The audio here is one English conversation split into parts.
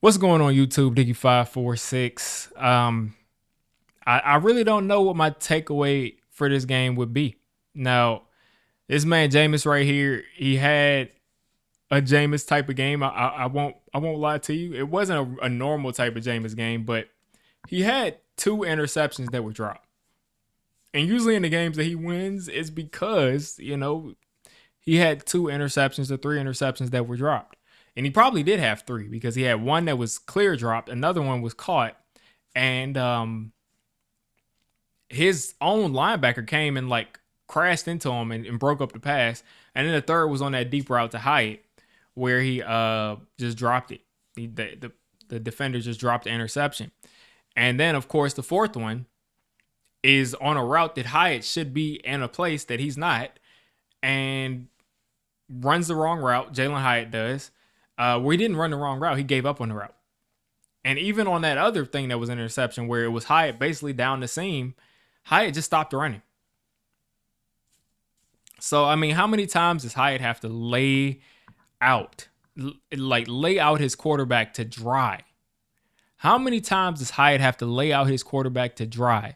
What's going on YouTube, Diggy546? I really don't know what my takeaway for this game would be. Now, this man Jameis right here, he had a Jameis type of game. I won't lie to you. It wasn't a normal type of Jameis game, but he had two interceptions that were dropped. And usually in the games that he wins, it's because, he had two interceptions or three interceptions that were dropped. And he probably did have three because he had one that was clear dropped, another one was caught, and his own linebacker came and like crashed into him and broke up the pass. And then the third was on that deep route to Hyatt where he just dropped it. The defender just dropped the interception. And then, of course, the fourth one is on a route that Hyatt should be in a place that he's not, and runs the wrong route. Jalin Hyatt does. Where he didn't run the wrong route. He gave up on the route. And even on that other thing that was an interception where it was Hyatt basically down the seam, Hyatt just stopped running. So, I mean, how many times does Hyatt have to lay out, lay out his quarterback to dry? How many times does Hyatt have to lay out his quarterback to dry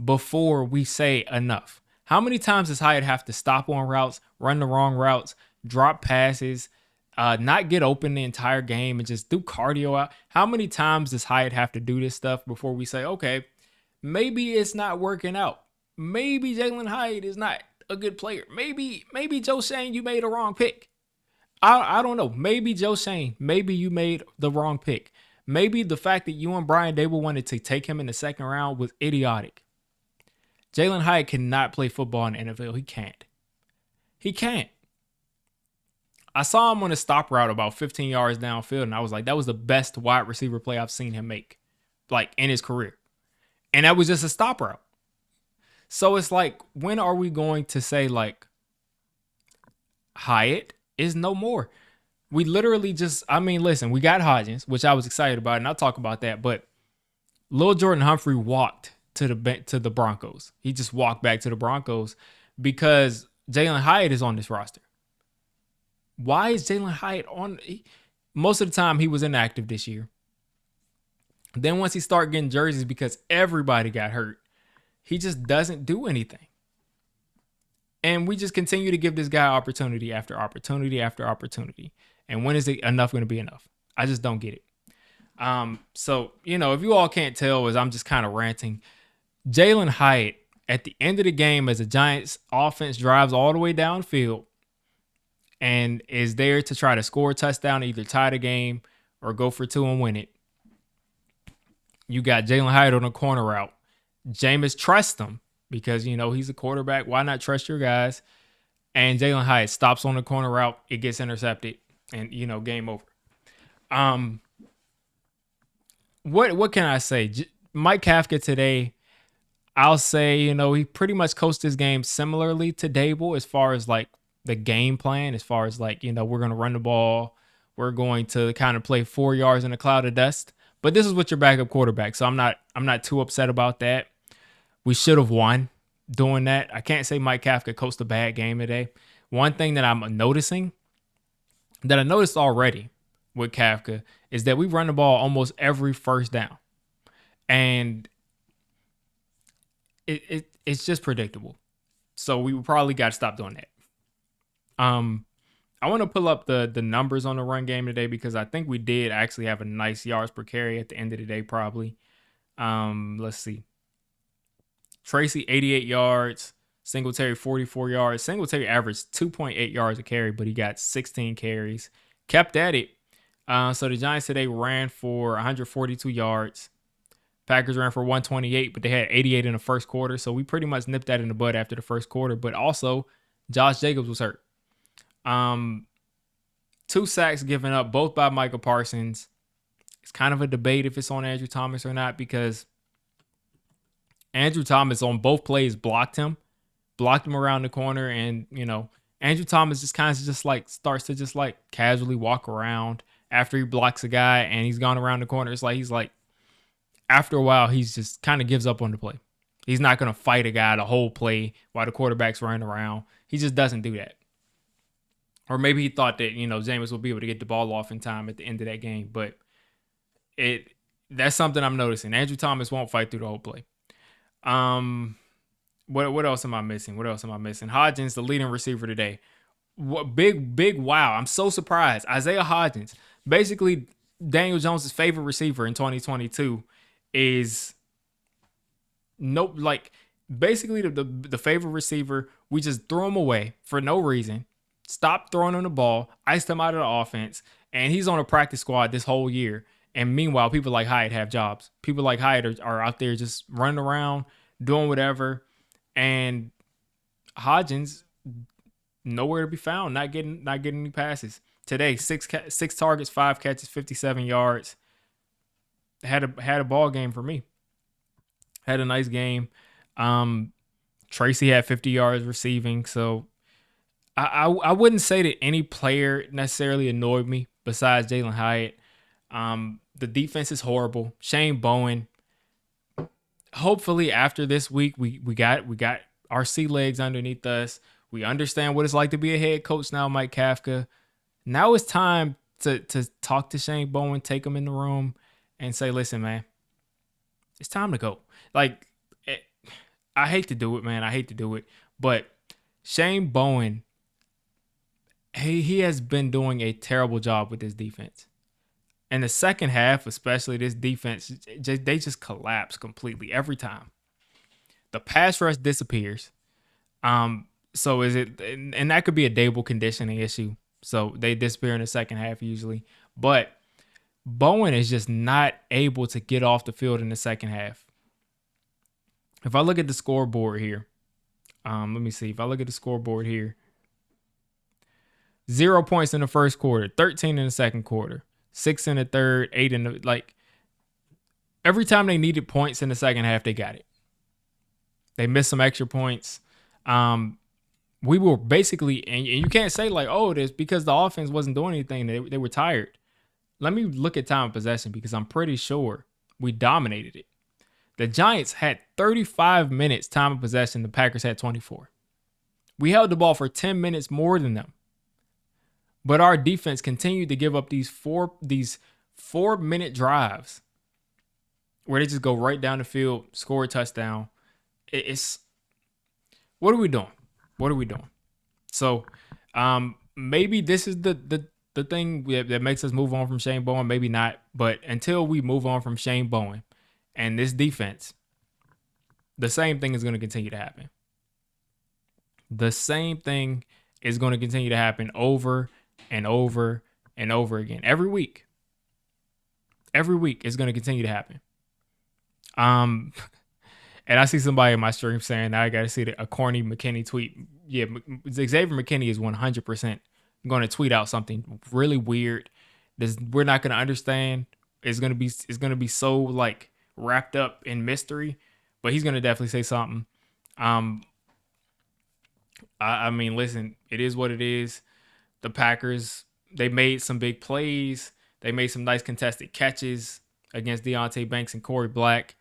before we say enough? How many times does Hyatt have to stop on routes, run the wrong routes, drop passes, not get open the entire game and just do cardio out? How many times does Hyatt have to do this stuff before we say, okay, maybe it's not working out? Maybe Jalin Hyatt is not a good player. Maybe Joe Shane, you made a wrong pick. I don't know. Maybe Joe Shane, maybe you made the wrong pick. Maybe the fact that you and Brian Dable wanted to take him in the second round was idiotic. Jalin Hyatt cannot play football in the NFL. He can't. He can't. I saw him on a stop route about 15 yards downfield, and I was like, that was the best wide receiver play I've seen him make, like, in his career. And that was just a stop route. So it's like, when are we going to say, like, Hyatt is no more? We literally just, I mean, listen, we got Hodgins, which I was excited about, and I'll talk about that. But Lil Jordan Humphrey walked to the Broncos. He just walked back to the Broncos because Jalin Hyatt is on this roster. Why is Jalin Hyatt on? Most of the time, he was inactive this year. Then once he started getting jerseys because everybody got hurt, he just doesn't do anything. And we just continue to give this guy opportunity after opportunity after opportunity. And when is it enough going to be enough? I just don't get it. So, if you all can't tell, as I'm just kind of ranting, Jalin Hyatt, at the end of the game, as the Giants offense drives all the way downfield and is there to try to score a touchdown, either tie the game or go for two and win it, you got Jalin Hyatt on a corner route. Jameis trusts him because, he's a quarterback. Why not trust your guys? And Jalin Hyatt stops on the corner route. It gets intercepted and, game over. What can I say? Mike Kafka today, I'll say, he pretty much coached his game similarly to Dable as far as like the game plan, as far as like, we're going to run the ball. We're going to kind of play 4 yards in a cloud of dust. But this is with your backup quarterback. So I'm not too upset about that. We should have won doing that. I can't say Mike Kafka coached a bad game today. One thing that I'm noticing, that I noticed already with Kafka, is that we run the ball almost every first down. And it's just predictable. So we probably got to stop doing that. I want to pull up the numbers on the run game today because I think we did actually have a nice yards per carry at the end of the day, probably. Let's see. Tracy, 88 yards. Singletary, 44 yards. Singletary averaged 2.8 yards a carry, but he got 16 carries. Kept at it. So the Giants today ran for 142 yards. Packers ran for 128, but they had 88 in the first quarter. So we pretty much nipped that in the bud after the first quarter. But also, Josh Jacobs was hurt. 2 sacks given up, both by Michael Parsons. It's kind of a debate if it's on Andrew Thomas or not because Andrew Thomas on both plays blocked him around the corner. And, Andrew Thomas just kind of just like starts to just like casually walk around after he blocks a guy and he's gone around the corner. It's like, he's like, after a while, he's just kind of gives up on the play. He's not going to fight a guy the whole play while the quarterback's running around. He just doesn't do that. Or maybe he thought that, Jameis would be able to get the ball off in time at the end of that game. But it that's something I'm noticing. Andrew Thomas won't fight through the whole play. Um, what else am I missing? What else am I missing? Hodgins, the leading receiver today. What big wow. I'm so surprised. Isaiah Hodgins, basically Daniel Jones' favorite receiver in 2022, is nope, like basically the favorite receiver. We just threw him away for no reason. Stopped throwing him the ball, iced him out of the offense, and he's on a practice squad this whole year. And meanwhile, people like Hyatt have jobs. People like Hyatt are out there just running around, doing whatever. And Hodgins, nowhere to be found, not getting any passes. Today, six targets, 5 catches, 57 yards. Had a ball game for me. Had a nice game. Tracy had 50 yards receiving. So I wouldn't say that any player necessarily annoyed me besides Jalin Hyatt. The defense is horrible. Shane Bowen. Hopefully after this week we got our sea legs underneath us. We understand what it's like to be a head coach now, Mike Kafka. Now it's time to talk to Shane Bowen, take him in the room, and say, listen, man, it's time to go. Like, I hate to do it, man. I hate to do it. But Shane Bowen, he has been doing a terrible job with this defense. In the second half, especially, this defense, they just collapse completely every time. The pass rush disappears. So is it, and that could be a Dable conditioning issue. So they disappear in the second half usually. But Bowen is just not able to get off the field in the second half. If I look at the scoreboard here, let me see. If I look at the scoreboard here, 0 points in the first quarter, 13 in the second quarter, 6 in the third, 8 in the, like, every time they needed points in the second half, they got it. They missed some extra points. We were basically, and you can't say like, oh, this because the offense wasn't doing anything. They were tired. Let me look at time of possession because I'm pretty sure we dominated it. The Giants had 35 minutes time of possession. The Packers had 24. We held the ball for 10 minutes more than them. But our defense continued to give up these 4-minute drives where they just go right down the field, score a touchdown. It's what are we doing? What are we doing? So maybe this is the thing that makes us move on from Shane Bowen. Maybe not. But until we move on from Shane Bowen and this defense, the same thing is going to continue to happen. The same thing is going to continue to happen over and over and over again. Every week. Every week is going to continue to happen. And I see somebody in my stream saying, I got to see a corny McKinney tweet. Yeah, Xavier McKinney is 100% going to tweet out something really weird. We're not going to understand. It's going to be so like wrapped up in mystery, but he's going to definitely say something. I mean, listen, it is what it is. The Packers, they made some big plays. They made some nice contested catches against Deonte Banks and Corey Black,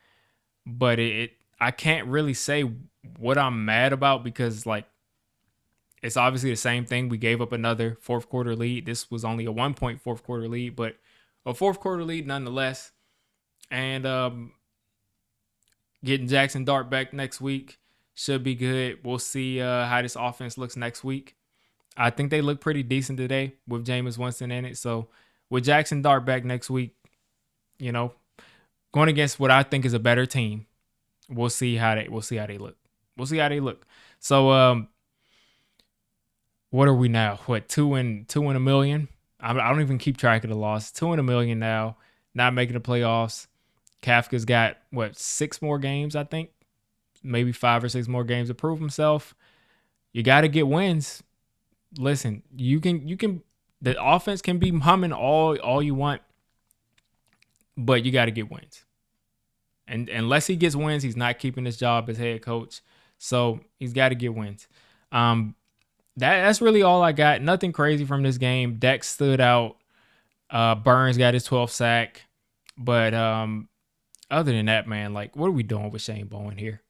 but I can't really say what I'm mad about because, like, it's obviously the same thing. We gave up another fourth quarter lead. This was only a 1-point fourth quarter lead, but a fourth quarter lead nonetheless. And getting Jackson Dart back next week should be good. We'll see how this offense looks next week. I think they look pretty decent today with Jameis Winston in it. So with Jackson Dart back next week, you know, going against what I think is a better team, we'll see how they look. So what are we now? What, 2 in a million? I don't even keep track of the loss. 2 in a million now. Not making the playoffs. Kafka's got 6 more games, I think. Maybe 5 or 6 more games to prove himself. You got to get wins. Listen, you can. The offense can be humming all you want, but you got to get wins. And unless he gets wins, he's not keeping his job as head coach. So he's got to get wins. That's really all I got. Nothing crazy from this game. Dex stood out. Burns got his 12th sack. But other than that, man, like, what are we doing with Shane Bowen here?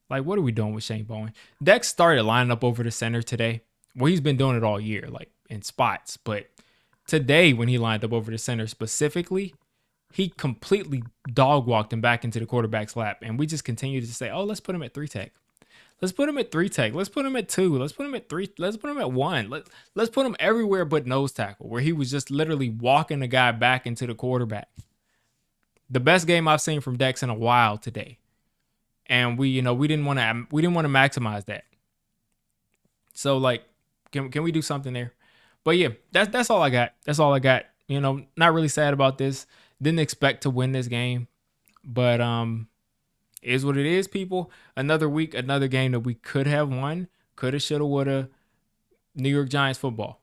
Like, what are we doing with Shane Bowen? Dex started lining up over the center today. Well, he's been doing it all year, like in spots. But today, when he lined up over the center specifically, he completely dog walked him back into the quarterback's lap. And we just continued to say, oh, let's put him at 3-tech. Let's put him at 3-tech. Let's put him at 2. Let's put him at 3. Let's put him at 1. Let's put him everywhere but nose tackle, where he was just literally walking the guy back into the quarterback. The best game I've seen from Dex in a while today. And we didn't want to maximize that. So like, can we do something there? But yeah, that's all I got. That's all I got. Not really sad about this. Didn't expect to win this game, but is what it is, people. Another week, another game that we could have won. Coulda, shoulda, woulda. New York Giants football.